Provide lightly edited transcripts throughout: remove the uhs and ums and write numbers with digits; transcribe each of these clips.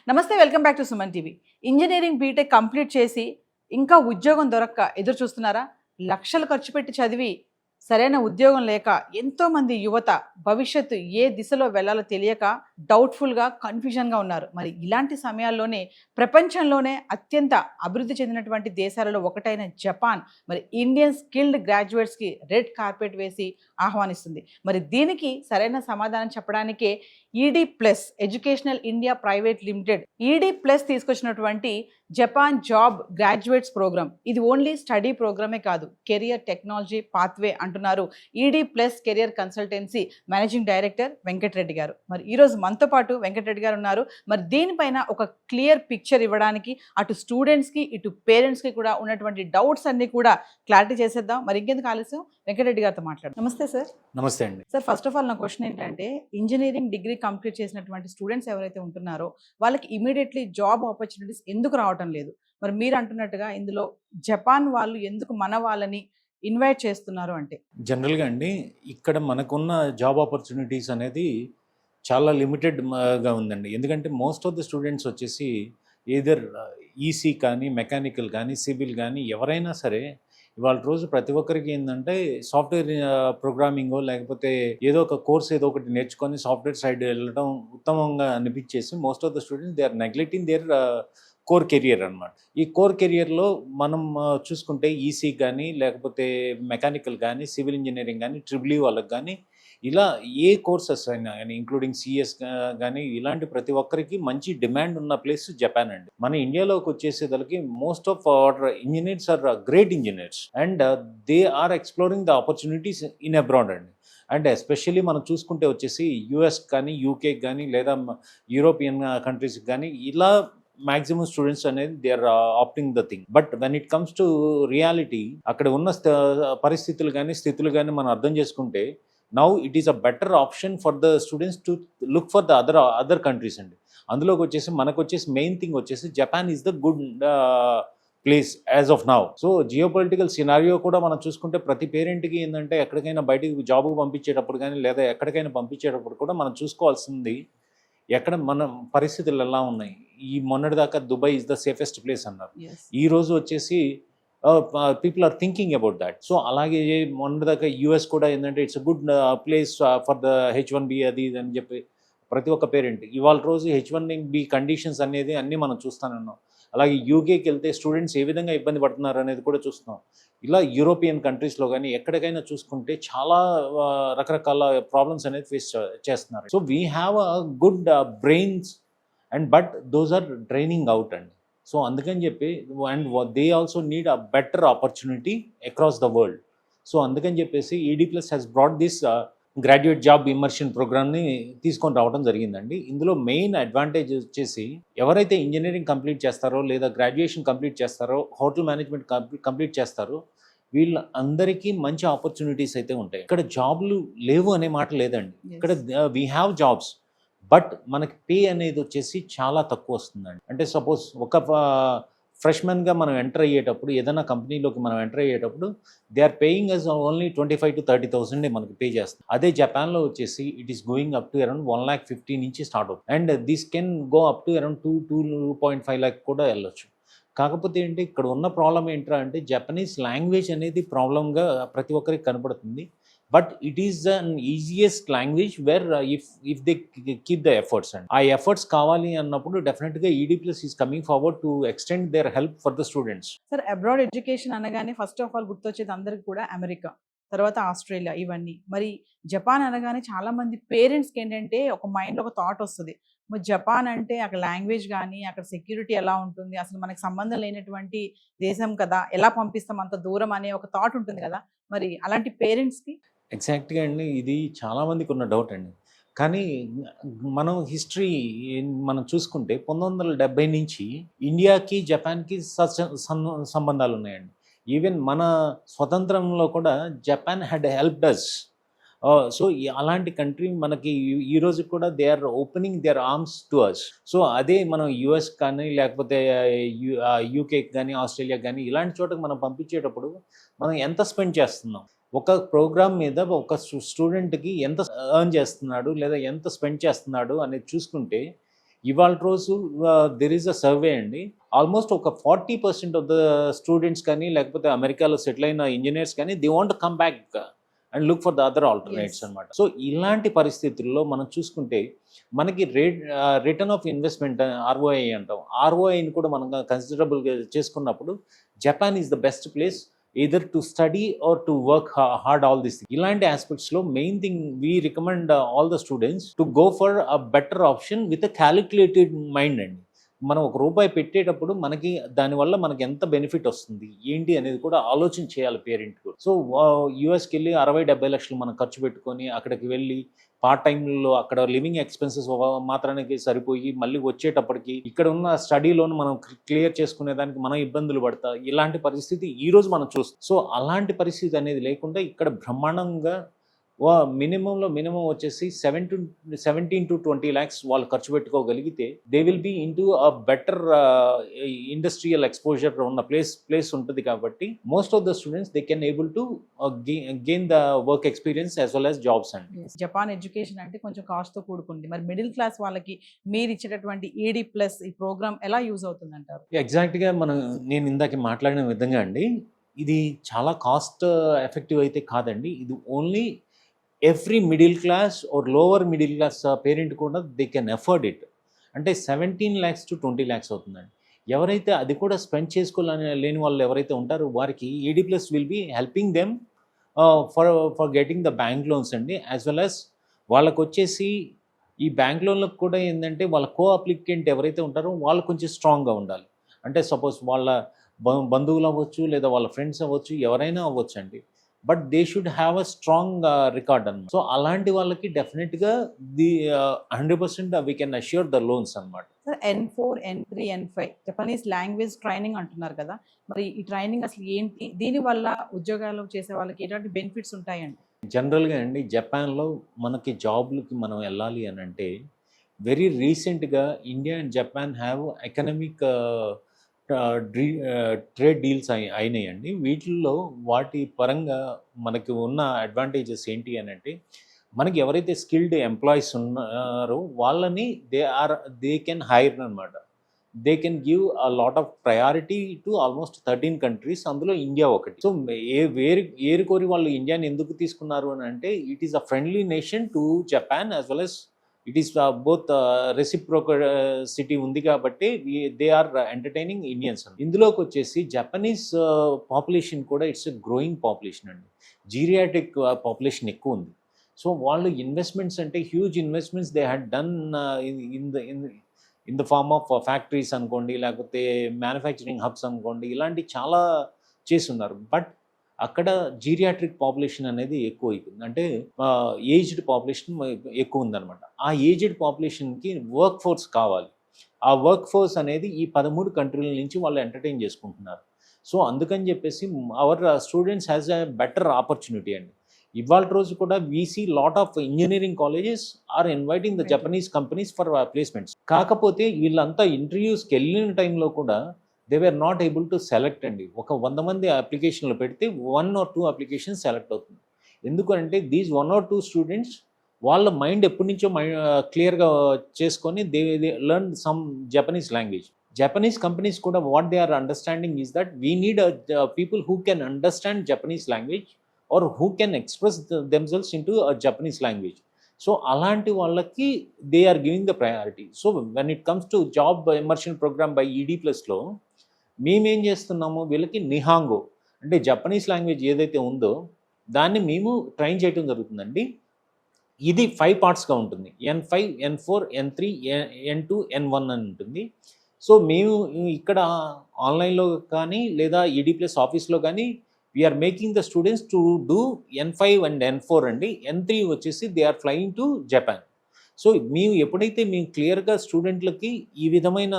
నమస్తే, welcome back to Suman TV. Engineering BTech complete చేసి ఇంకా ఉద్యోగం దొరక్క ఎదురు చూస్తున్నారా? లక్షలు ఖర్చు పెట్టి చదివి సరైన ఉద్యోగం లేక ఎంతోమంది యువత భవిష్యత్తు ఏ దిశలో వెళ్ళాలో తెలియక డౌట్ఫుల్గా కన్ఫ్యూజన్గా ఉన్నారు. మరి ఇలాంటి సమయాల్లోనే ప్రపంచంలోనే అత్యంత అభివృద్ధి చెందినటువంటి దేశాలలో ఒకటైన జపాన్ మరి ఇండియన్ స్కిల్డ్ గ్రాడ్యుయేట్స్కి రెడ్ కార్పెట్ వేసి ఆహ్వానిస్తుంది. మరి దీనికి సరైన సమాధానం చెప్పడానికే ED plus educational India private limited ED plus తీసుకొచ్చినటువంటి జపాన్ జాబ్ గ్రాడ్యుయేట్స్ ప్రోగ్రామ్. ఇది ఓన్లీ స్టడీ ప్రోగ్రామే కాదు, కెరియర్ టెక్నాలజీ పాత్వే అంటున్నారు ED plus career consultancy managing director Venkata Reddy గారు. మరి ఈరోజు మనతో పాటు వెంకటరెడ్డి గారు ఉన్నారు. మరి దీనిపైన ఒక క్లియర్ పిక్చర్ ఇవ్వడానికి అటు స్టూడెంట్స్కి ఇటు పేరెంట్స్కి కూడా ఉన్నటువంటి డౌట్స్ అన్ని కూడా క్లారిటీ చేసేద్దాం. మరి ఇంకెందుకు ఆలస్యం, వెంకటరెడ్డి గారితో మాట్లాడు. నమస్తే సార్. నమస్తే అండి. సార్, ఫస్ట్ ఆఫ్ ఆల్ నా క్వశ్చన్ ఏంటంటే, ఇంజనీరింగ్ డిగ్రీ కంప్లీట్ చేసినటువంటి స్టూడెంట్స్ ఎవరైతే ఉంటున్నారో వాళ్ళకి ఇమీడియట్లీ జాబ్ ఆపర్చునిటీస్ ఎందుకు రావటం లేదు? మరి మీరు అంటున్నట్టుగా ఇందులో జపాన్ వాళ్ళు ఎందుకు మన వాళ్ళని ఇన్వైట్ చేస్తున్నారు అంటే? జనరల్గా అండి, ఇక్కడ మనకున్న జాబ్ ఆపర్చునిటీస్ అనేది చాలా లిమిటెడ్గా ఉందండి. ఎందుకంటే మోస్ట్ ఆఫ్ ద స్టూడెంట్స్ వచ్చేసి ఏదర్ ఈసీ కానీ మెకానికల్ కానీ సివిల్ కానీ ఎవరైనా సరే ఇవాళ రోజు ప్రతి ఒక్కరికి ఏంటంటే సాఫ్ట్వేర్ ప్రోగ్రామింగో లేకపోతే ఏదో ఒక కోర్స్ ఏదో ఒకటి నేర్చుకొని సాఫ్ట్వేర్ సైడ్ వెళ్ళడం ఉత్తమంగా అనిపించేసి most of the students they are neglecting their core career అనమాట. ఈ కోర్ కెరియర్లో మనం చూసుకుంటే ఈసీ కానీ లేకపోతే మెకానికల్ కానీ సివిల్ ఇంజనీరింగ్ కానీ ట్రిపుల్ ఈ వాళ్ళకి కానీ ఇలా ఏ కోర్సెస్ అయినా కానీ ఇంక్లూడింగ్ సిఎస్ కానీ ఇలాంటి ప్రతి ఒక్కరికి మంచి డిమాండ్ ఉన్న ప్లేస్ జపాన్ అండి. మన ఇండియాలోకి వచ్చేసేదానికి most of our engineers are great engineers and they are exploring the opportunities in abroad అండి. అండ్ ఎస్పెషల్లీ మనం చూసుకుంటే వచ్చేసి యుఎస్ కానీ యూకే కానీ లేదా యూరోపియన్ కంట్రీస్కి కానీ ఇలా మ్యాక్సిమం స్టూడెంట్స్ అనేది they are opting the thing. But when it comes to reality అక్కడ ఉన్న పరిస్థితులు కానీ స్థితులు కానీ మనం అర్థం చేసుకుంటే now it is a better option for the students to look for the other countries అండి. అందులోకి వచ్చేసి మనకు వచ్చేసి మెయిన్ థింగ్ వచ్చేసి Japan is the good place as of now. So geopolitical scenario కూడా మనం చూసుకుంటే ప్రతి పేరెంట్కి ఏంటంటే ఎక్కడికైనా బయటికి జాబ్కి పంపించేటప్పుడు కానీ లేదా ఎక్కడికైనా పంపించేటప్పుడు కూడా మనం చూసుకోవాల్సింది ఎక్కడ మన పరిస్థితులు ఎలా ఉన్నాయి. ఈ మొన్నటిదాకా Dubai is the safest place అన్నారు. ఈ రోజు వచ్చేసి people are thinking about that. So అలాగే మొన్నటిదాకా యూఎస్ కూడా ఏంటంటే it's a good place for the H1B అది ఇది అని చెప్పి ప్రతి ఒక్క పేరెంట్ ఇవాళ రోజు H1B కండిషన్స్ అనేది అన్నీ మనం చూస్తానున్నాం. అలాగే యూకేకి వెళ్తే స్టూడెంట్స్ ఏ విధంగా ఇబ్బంది పడుతున్నారు అనేది కూడా చూస్తున్నాం. ఇలా యూరోపియన్ కంట్రీస్లో కానీ ఎక్కడికైనా చూసుకుంటే చాలా రకరకాల ప్రాబ్లమ్స్ అనేది ఫేస్ చేస్తున్నారు. So we have a good brains and but those are draining out అండి. సో అందుకని చెప్పి and they also need a better opportunity across the world. So అందుకని చెప్పేసి ED plus has brought this graduate job immersion ప్రోగ్రామ్ని తీసుకొని రావడం జరిగిందండి. ఇందులో మెయిన్ అడ్వాంటేజ్ వచ్చేసి ఎవరైతే ఇంజనీరింగ్ కంప్లీట్ చేస్తారో లేదా గ్రాడ్యుయేషన్ కంప్లీట్ చేస్తారో హోటల్ మేనేజ్మెంట్ కంప్లీట్ చేస్తారో వీళ్ళందరికీ మంచి ఆపర్చునిటీస్ అయితే ఉంటాయి. ఇక్కడ జాబ్లు లేవు అనే మాట లేదండి. ఇక్కడ వీ హ్యావ్ జాబ్స్ బట్ మనకి పే అనేది వచ్చేసి చాలా తక్కువ వస్తుందండి. అంటే సపోజ్ ఒక ఫ్రెష్మెన్గా మనం ఎంటర్ అయ్యేటప్పుడు ఏదైనా కంపెనీలోకి మనం ఎంటర్ అయ్యేటప్పుడు they are paying us only 25,000 to 30,000 మనకి పే చేస్తాం. అదే జపాన్లో వచ్చేసి it is going up to around 1,50,000 నుంచి స్టార్ట్ అవుతుంది and this can go up to around 2.5 lakh కూడా వెళ్ళొచ్చు. కాకపోతే ఏంటి ఇక్కడ ఉన్న ప్రాబ్లం ఏంట్రా అంటే జపనీస్ లాంగ్వేజ్ అనేది ప్రాబ్లంగా ప్రతి ఒక్కరికి కనపడుతుంది. But it is an easiest language where if they keep the efforts and ఆ ఎఫర్ట్స్ కావాలి అన్నప్పుడు డెఫినెట్గా ED plus is coming forward to extend their help for the students. Sir, abroad education అనగానే first of all గుర్తొచ్చేది అందరికి కూడా America, తర్వాత Australia, ఇవన్నీ. మరి జపాన్ అనగానే చాలా మంది పేరెంట్స్కి ఏంటంటే ఒక మైండ్లో ఒక థాట్ వస్తుంది, మరి జపాన్ అంటే అక్కడ లాంగ్వేజ్ కానీ అక్కడ సెక్యూరిటీ ఎలా ఉంటుంది, అసలు మనకు సంబంధం లేనటువంటి దేశం కదా, ఎలా పంపిస్తాం అంత దూరం అనే ఒక థాట్ ఉంటుంది కదా. మరి అలాంటి పేరెంట్స్కి ఎగ్జాక్ట్గా అండి ఇది చాలామందికి ఉన్న డౌట్ అండి. కానీ మనం హిస్టరీ మనం చూసుకుంటే 1970 నుంచి ఇండియాకి జపాన్కి సంబంధాలు ఉన్నాయండి. ఈవెన్ మన స్వతంత్రంలో కూడా Japan had helped us. So అలాంటి కంట్రీ మనకి ఈ రోజు కూడా they are opening their arms to us. So అదే మనం యుఎస్ కానీ లేకపోతే యూకేకి కానీ ఆస్ట్రేలియాకి కానీ ఇలాంటి చోటకి మనం పంపించేటప్పుడు మనం ఎంత స్పెండ్ చేస్తున్నాం, ఒక ప్రోగ్రామ్ మీద ఒక స్టూడెంట్కి ఎంత ఎర్న్ చేస్తున్నాడు లేదా ఎంత స్పెండ్ చేస్తున్నాడు అనేది చూసుకుంటే ఇవాళ రోజు దెర్ ఈస్ అ సర్వే అండి, ఆల్మోస్ట్ ఒక 40% ఆఫ్ ద స్టూడెంట్స్ కానీ లేకపోతే అమెరికాలో సెటిల్ అయిన ఇంజనీర్స్ కానీ they want come back and look for the other alternates Yes. అనమాట. సో ఇలాంటి పరిస్థితుల్లో మనం చూసుకుంటే మనకి రిటర్న్ ఆఫ్ ఇన్వెస్ట్మెంట్ ఆర్ఓఐ అంటాం, ఆర్ఓఐని కూడా మనం కన్సిడరబుల్గా చేసుకున్నప్పుడు Japan is the best place either to study or to work hard, all these things. ఇలాంటి ఆస్పెక్ట్స్లో main thing we recommend all the students to go for a better option with a calculated mind అండి. మనం ₹1 పెట్టేటప్పుడు మనకి దానివల్ల మనకి ఎంత benefit వస్తుంది ఏంటి అనేది కూడా ఆలోచన చేయాలి పేరెంట్ కూడా. సో యూఎస్కి వెళ్ళి 60-70 లక్షలు మనం ఖర్చు పెట్టుకొని అక్కడికి వెళ్ళి పార్ట్ టైంలో అక్కడ లివింగ్ ఎక్స్పెన్సెస్ మాత్రానికి సరిపోయి మళ్ళీ వచ్చేటప్పటికి ఇక్కడ ఉన్న స్టడీ లోన్ మనం క్లియర్ చేసుకునే దానికి మనం ఇబ్బందులు పడతా, ఇలాంటి పరిస్థితి ఈ రోజు మనం చూస్తాం. సో అలాంటి పరిస్థితి అనేది లేకుండా ఇక్కడ బ్రహ్మాండంగా మినిమం వచ్చేసి 17 to 20 lakhs వాళ్ళు ఖర్చు పెట్టుకోగలిగితే they will be into a better industrial exposure ఉన్న ప్లేస్ ఉంటుంది. కాబట్టి most of the students they can able to gain the work experience as well as jobs అండి. జపాన్ ఎడ్యుకేషన్ అంటే కొంచెం కాస్ట్తో కూడుకుంది. మరి మిడిల్ క్లాస్ వాళ్ళకి మీరు ఇచ్చేటటువంటి ED+ ఈ ప్రోగ్రామ్ ఎలా యూజ్ అవుతుంది అంటారు? ఎగ్జాక్ట్గా నేను ఇందాక మాట్లాడిన విధంగా అండి, ఇది చాలా కాస్ట్ ఎఫెక్టివ్ అయితే కాదండి. ఇది only every middle class or lower middle class parent కూడా దే కెన్ ఎఫర్డ్ ఇట్. అంటే 17 lakhs to 20 lakhs అవుతుందండి. ఎవరైతే అది కూడా స్పెండ్ లేని వాళ్ళు ఎవరైతే ఉంటారో వారికి ED+ will be helping them for getting the bank loans అండి. యాజ్ వెల్ యాజ్ వాళ్ళకు వచ్చేసి ఈ బ్యాంక్ లోన్లకు కూడా ఏంటంటే వాళ్ళ అప్లికెంట్ ఎవరైతే ఉంటారో వాళ్ళు కొంచెం స్ట్రాంగ్గా ఉండాలి. అంటే సపోజ్ వాళ్ళ బంధువులు అవ్వచ్చు లేదా వాళ్ళ ఫ్రెండ్స్ అవ్వచ్చు, ఎవరైనా అవ్వచ్చు అండి, but they should have a strong record అనమాట. సో అలాంటి వాళ్ళకి డెఫినెట్గా 100% we can assure the loans అనమాట. N4, N3, N5 Japanese language training అంటున్నారు కదా, మరి ఈ ట్రైనింగ్ అసలు ఏంటి, దీనివల్ల ఉద్యోగాలు చేసే వాళ్ళకి ఎటువంటి బెనిఫిట్స్ ఉంటాయండి? జనరల్గా అండి జపాన్లో మనకి జాబ్లకి మనం వెళ్ళాలి అని అంటే వెరీ రీసెంట్గా India and Japan have economic trade deals అయినాయండి. వీటిల్లో వాటి పరంగా మనకి ఉన్న అడ్వాంటేజెస్ ఏంటి అని అంటే మనకి ఎవరైతే స్కిల్డ్ ఎంప్లాయీస్ ఉన్నారో వాళ్ళని దే కెన్ హైర్ అనమాట. They can give a lot of priority to almost 13 countries, అందులో ఇండియా ఒకటి. సో ఏరుకోరి వాళ్ళు ఇండియాని ఎందుకు తీసుకున్నారు అని అంటే it is a friendly nation to Japan as well as it is both reciprocity ఉంది కాబట్టి దే ఆర్ ఎంటర్టైనింగ్ ఇండియన్స్. ఇందులోకి వచ్చేసి జపనీస్ పాపులేషన్ కూడా ఇట్స్ గ్రోయింగ్ పాపులేషన్ అండి. జీరియాటిక్ పాపులేషన్ ఎక్కువ ఉంది. సో వాళ్ళు ఇన్వెస్ట్మెంట్స్ అంటే huge investments they had done in the form of factories అనుకోండి, లేకపోతే మ్యానుఫ్యాక్చరింగ్ హబ్స్ అనుకోండి, ఇలాంటి చాలా చేస్తున్నారు. బట్ అక్కడ జీరియాట్రిక్ పాపులేషన్ అనేది ఎక్కువ అయిపోయింది. అంటే ఏజ్డ్ పాపులేషన్ ఎక్కువ ఉందన్నమాట. ఆ ఏజ్డ్ పాపులేషన్కి వర్క్ ఫోర్స్ కావాలి. ఆ వర్క్ ఫోర్స్ అనేది ఈ 13 కంట్రీల నుంచి వాళ్ళు ఎంటర్టైన్ చేసుకుంటున్నారు. సో అందుకని చెప్పేసి our students has a better opportunity అండి. ఇవాళ రోజు కూడా we see lot of engineering colleges are inviting the Japanese companies for placements. కాకపోతే వీళ్ళంతా ఇంటర్వ్యూస్కి వెళ్ళిన టైంలో కూడా they were not able to select అండి. ఒక 100 మంది అప్లికేషన్లు పెడితే 1 or 2 అప్లికేషన్స్ సెలెక్ట్ అవుతుంది. ఎందుకంటే దీస్ 1 or 2 స్టూడెంట్స్ వాళ్ళ మైండ్ ఎప్పటి నుంచో క్లియర్గా చేసుకొని they learn some Japanese language. Japanese companies కూడా what they are understanding is that we need people who can understand Japanese language or who can express themselves into Japanese language. So అలాంటి వాళ్ళకి they are giving the priority. So when it comes to job immersion programme by ED+లో మేమేం చేస్తున్నాము, వీళ్ళకి నిహాంగో అంటే Japanese language ఏదైతే ఉందో దాన్ని మేము ట్రైన్ చేయడం జరుగుతుందండి. ఇది 5 partsగా ఉంటుంది. N5, N4, N3, N2, N1 అని ఉంటుంది. సో మేము ఇక్కడ ఆన్లైన్లో కానీ లేదా ED+ ఆఫీస్లో కానీ we are making the students to do N5 and N4 అండి. N3 వచ్చేసి they are flying to Japan. So మేము ఎప్పుడైతే మేము క్లియర్గా స్టూడెంట్లకి ఈ విధమైన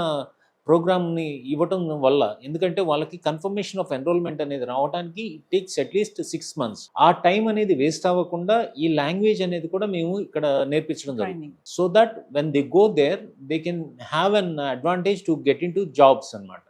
ప్రోగ్రామ్ని ఇవ్వటం వల్ల, ఎందుకంటే వాళ్ళకి కన్ఫర్మేషన్ ఆఫ్ ఎన్రోల్మెంట్ అనేది రావడానికి ఇట్ టేక్స్ అట్లీస్ట్ 6 months. ఆ టైం అనేది వేస్ట్ అవ్వకుండా ఈ లాంగ్వేజ్ అనేది కూడా మేము ఇక్కడ నేర్పించడం జరుగుతుంది. So that when they go there they can have an advantage to get into jobs అనమాట.